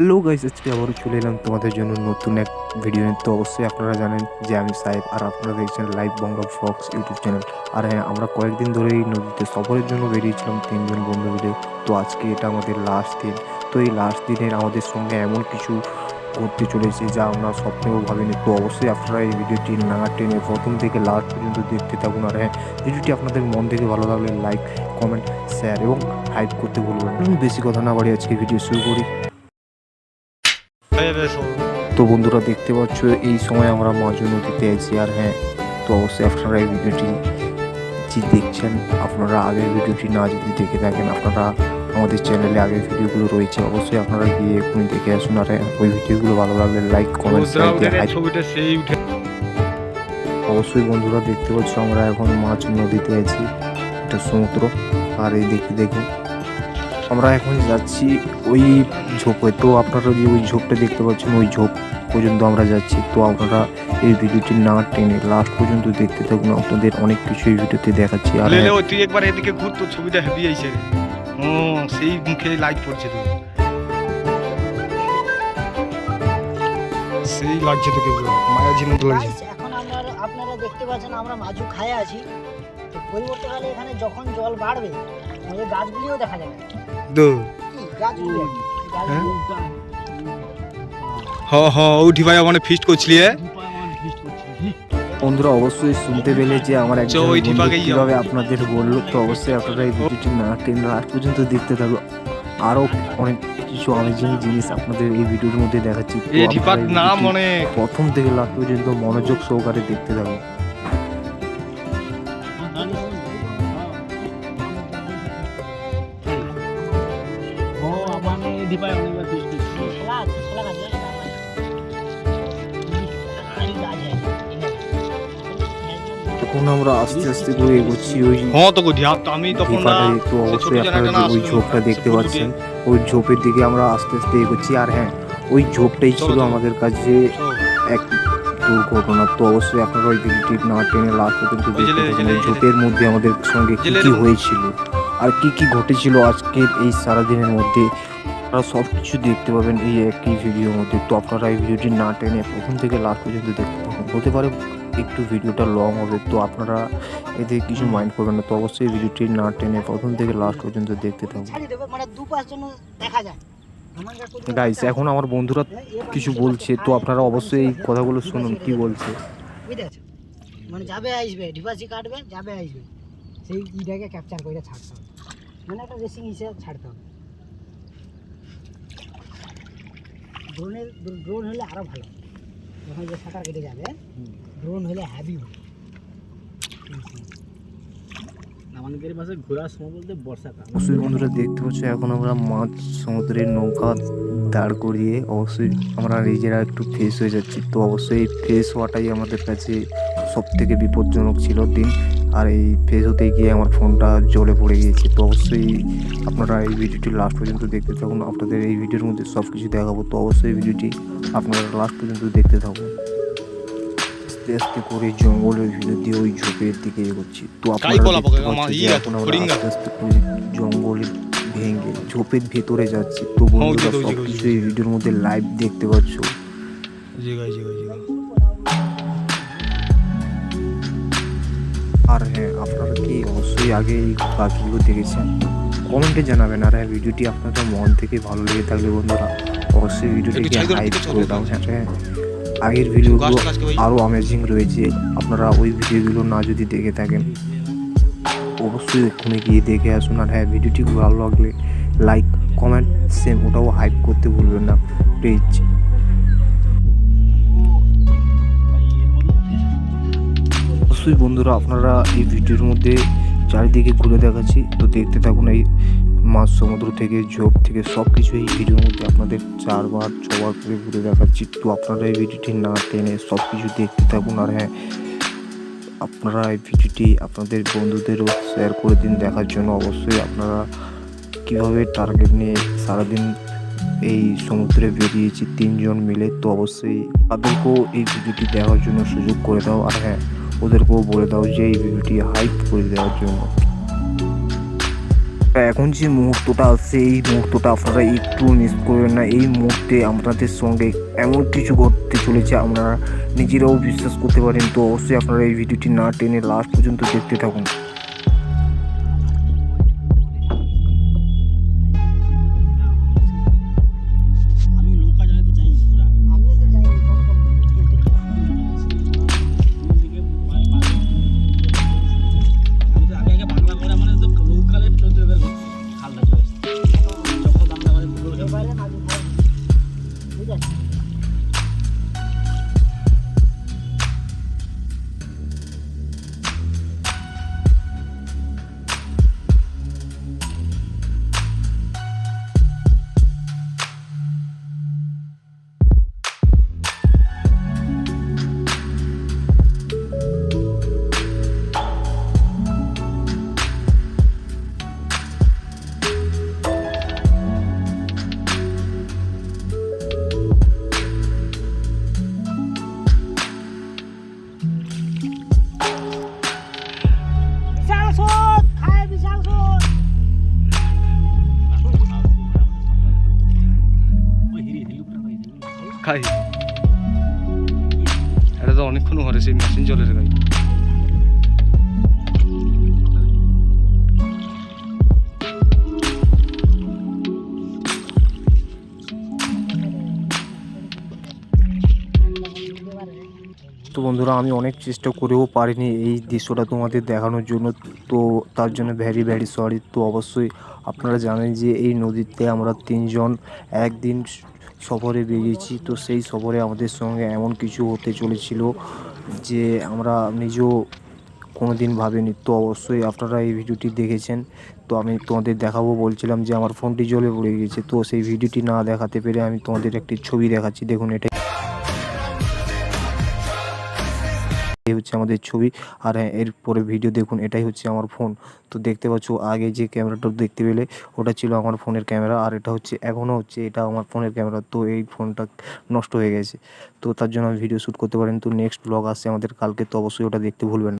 Hello guys, আজকে আবারও চলে এলাম তোমাদের জন্য নতুন এক ভিডিও নিয়ে। তো অবশ্যই আপনারা জানেন যে আমি সাহেব, আর আপনারা দেখছেন live Bangla Fox YouTube channel. আর হ্যাঁ, আমরা কয়েকদিন ধরে এই নদীতে সফরের জন্য বেরিয়েছিলাম তিনজন বন্ধু মিলে। তো আজকে এটা আমাদের লাস্ট দিন। তো এই লাস্ট দিনের আমাদের সঙ্গে এমন কিছু ঘটতে চলেছে যা আমরা স্বপ্নেও ভাবিনি। তো অবশ্যই আপনারা এই ভিডিওটি না টেনে প্রথম থেকে লাস্ট পর্যন্ত দেখতে থাকুন। আর হ্যাঁ, ভিডিওটি আপনাদের মন থেকে ভালো লাগলে লাইক, কমেন্ট, শেয়ার এবং হাইপ করতে ভুলবেন না। বেশি কথা না বাড়ি আজকে ভিডিও শুরু করি। তো বন্ধুরা দেখতে পাচ্ছ এই সময় আমরা মাজু নদীতে আছি। আর হ্যাঁ, তো অবশ্যই আপনারা এই ভিডিওটি যে দেখছেন, আপনারা আগের ভিডিওটি না যদি দেখে থাকেন, আপনারা আমাদের চ্যানেলে আগের ভিডিওগুলো রয়েছে, অবশ্যই আপনারা গিয়ে এখনই দেখে আসুন। আর হ্যাঁ, ওই ভিডিওগুলো ভালো লাগলে লাইক, কমেন্ট, শেয়ার দিয়ে অবশ্যই বন্ধুরা দেখতে পাচ্ছ আমরা এখন মাছ নদীতে আছি, এটা সমুদ্র। আর এই দেখুন আমরা এখন যাচ্ছি ওই ঝোপে। তো আপনারা যে ওই ঝোপটা দেখতে পাচ্ছেন, ওই ঝোপ পর্যন্ত আমরা যাচ্ছি। তো আপনারা এই ভিডিওটি না টেনে লাস্ট পর্যন্ত দেখতে থাকুন, আপনাদের অনেক কিছু এই ভিডিওতে দেখাচ্ছি। আর তুই একবার এদিকে ঘুর, তোর ছবিটা হেভি আইছে রে। সেই মুখে লাইট পড়ছে তো, সেই লাগছে তোকে পুরো মায়াজির মতো লাগছে। এখন আপনারা দেখতে পাচ্ছেন আমরা মাজু খায়ে আছি। তো পরিবর্তকালে এখানে যখন জল বাড়বে আমাদের গাছগুলিও দেখা যাবে। গাছগুলি উঠি ভাই মানে ফিস্ট করছিলি। বন্ধুরা অবশ্যই শুনতে পেলে যে আমার একজন বন্ধু কিভাবে আপনাদের বললো। তো অবশ্যই আপনারা এই ভিডিওটি না টেনে লাস্ট পর্যন্ত দেখতে থাকো, আরো অনেক কিছু অ্যামেজিং জিনিস আপনাদের এই ভিডিওর মধ্যে দেখাচ্ছি। প্রথম থেকে লাস্ট পর্যন্ত মনোযোগ সহকারে দেখতে থাকো। এখন আমরা আস্তে আস্তে করে এগোচ্ছি ওই ঝোপটাতে। তো অবশ্যই আপনারা যে ওই ঝোপটা দেখতে পাচ্ছেন, ওই ঝোপের দিকে আমরা আস্তে আস্তে এগোচ্ছি। আর হ্যাঁ, ওই ঝোপটাই ছিল আমাদের কাছে এক দুর্ঘটনা। তো অবশ্যই আপনারা ওই ভিডিওটি না টেনে লাস্ট পর্যন্ত দেখতে থাকুন। ওই ঝোপের মধ্যে আমাদের সঙ্গে কী কী হয়েছিল আর কি কি ঘটেছিল আজকের এই সারাদিনের মধ্যে, আপনারা সব কিছু দেখতে পাবেন এই একই ভিডিওর মধ্যে। তো আপনারা এই ভিডিওটি না টেনে প্রথম থেকে লাস্ট পর্যন্ত দেখতে থাকুন। হতে পারে একটু ভিডিওটা লং হবে, তো আপনারা এতে কিছু মাইন্ড করবেন না। তো অবশ্যই ভিডিওটি না টেনে প্রথম থেকে লাস্ট পর্যন্ত দেখতে থাকুন। গাইস, এখন আমার বন্ধুরা কিছু বলছে, তো আপনারা অবশ্যই এই কথাগুলো শুনুন কি বলছে। মানে যাবে আসবে, ডিভাসি কাটবে, যাবে আসবে, সেই ইটাকে ক্যাপচার করে ছাড়তে হবে, মানে একটা রেসিং হিসেবে ছাড়তে হবে। ড্রোন হলে আরো ভালো, যখন যে সাঁতার কেটে যাবে ড্রোন হলে হ্যাভি হবে। আমাদের পাশে ঘোরার সময় বলতে বর্ষাকাল। অবশ্যই বন্ধুরা দেখতে পাচ্ছ এখন আমরা মাছ সমুদ্রের নৌকা দাঁড় করিয়ে অবশ্যই আমরা নিজেরা একটু ফ্রেশ হয়ে যাচ্ছি। তো অবশ্যই ফ্রেশ হওয়াটাই আমাদের কাছে সব থেকে বিপজ্জনক ছিল দিন। আর এই ফ্রেশ হতে গিয়ে আমার ফোনটা জলে পড়ে গিয়েছে। তো অবশ্যই আপনারা এই ভিডিওটি লাস্ট পর্যন্ত দেখতে থাকুন, আপনাদের এই ভিডিওর মধ্যে সব কিছু দেখাবো। তো অবশ্যই ভিডিওটি আপনারা লাস্ট পর্যন্ত দেখতে থাকুন। আস্তে আস্তে করে জঙ্গলের ভিতর দিয়ে ওই ঝোপের দিকে এগোচ্ছি। তো আপনারা এখন আমরা আস্তে আস্তে করে জঙ্গলের ভেঙে ঝোপের ভেতরে যাচ্ছি। তো বন্ধুরা সব কিছু এই ভিডিওর মধ্যে লাইভ দেখতে পাচ্ছ। আর হ্যাঁ, আপনারা কি অবশ্যই আগে এই পাখিগুলো দেখেছেন কমেন্টে জানাবেন। আর হ্যাঁ, ভিডিওটি আপনাদের মন থেকে ভালো লেগে থাকলে বন্ধুরা অবশ্যই ভিডিওটিকে হাইপ করে দাও। হ্যাঁ, আগের ভিডিওগুলো আরও অ্যামেজিং রয়েছে, আপনারা ওই ভিডিওগুলো না যদি দেখে থাকেন অবশ্যই ওখানে গিয়ে দেখে আসুন। আর হ্যাঁ, ভিডিওটি ভালো লাগলে লাইক, কমেন্ট, সেম ওটাও হাইপ করতে ভুলবেন না প্লিজ। অবশ্যই বন্ধুরা আপনারা এই ভিডিওর মধ্যে চারিদিকে ঘুরে দেখাচ্ছি, তো দেখতে থাকুন। এই মাছ সমুদ্র থেকে ঝোপ থেকে সব কিছু এই ভিডিওর মধ্যে আপনাদের 4বার 6বার করে ঘুরে দেখাচ্ছি। তো আপনারা এই ভিডিওটি না টেনে সব কিছু দেখতে থাকুন। আর হ্যাঁ, আপনারা এই ভিডিওটি আপনাদের বন্ধুদেরও শেয়ার করে দিন দেখার জন্য। অবশ্যই আপনারা কীভাবে টার্গেট নিয়ে সারাদিন এই সমুদ্রে বেরিয়েছি 3 জন মিলে। তো অবশ্যই তাদেরকেও এই ভিডিওটি দেখার জন্য সুযোগ করে দাও। আর হ্যাঁ, ওদেরকেও বলে দাও যে এই ভিডিওটি হাইপ করে দেওয়ার জন্য। এখন যে মুহূর্তটা আসছে এই মুহূর্তটা আপনারা একটু মিস করবেন না। এই মুহূর্তে আপনাদের সঙ্গে এমন কিছু ঘটতে চলেছে আপনারা নিজেরাও বিশ্বাস করতে পারেন। তো অবশ্যই আপনারা এই ভিডিওটি না টেনে লাস্ট পর্যন্ত দেখতে থাকুন। আমিও তো যাইনি কম কম। এবারে মাঝু খায় বুঝে বিশাল স্রোত খায় বিশাল স্রোত। খাই এটা তো অনেকক্ষণ হরে সেই মেশিন চলে রে গাই। তো বন্ধুরা আমি অনেক চেষ্টা করেও পারিনি এই দৃশ্যটা তোমাদের দেখানোর জন্য। তো তার জন্য ভ্যারি ভ্যারি সরি। তো অবশ্যই আপনারা জানেন যে এই নদীতে আমরা 3 জন একদিন সফরে বেরিয়েছি। তো সেই সফরে আমাদের সঙ্গে এমন কিছু হতে চলেছিল যে আমরা নিজেও কোনো দিন ভাবিনি। তো অবশ্যই আপনারা এই ভিডিওটি দেখেছেন। তো আমি তোমাদের দেখাবো বলছিলাম যে আমার ফোনটি জ্বলে পড়ে গেছে। তো সেই ভিডিওটি না দেখাতে পেরে আমি তোমাদের একটি ছবি দেখাচ্ছি। দেখুন এটা এই হচ্ছে আমাদের ছবি। আর হ্যাঁ এরপরে ভিডিও দেখুন এটাই হচ্ছে আমার ফোন। তো দেখতে পাচ্ছ আগে যে ক্যামেরাটা দেখতে পেলে ওটা ছিল আমার ফোনের ক্যামেরা, আর এটা হচ্ছে এখনও হচ্ছে এটা আমার ফোনের ক্যামেরা। তো এই ফোনটা নষ্ট হয়ে গেছে, তো তার জন্য আমি ভিডিও শ্যুট করতে পারিনি। তো নেক্সট ব্লগ আসছে আমাদের কালকে, তো অবশ্যই ওটা দেখতে ভুলবেন না।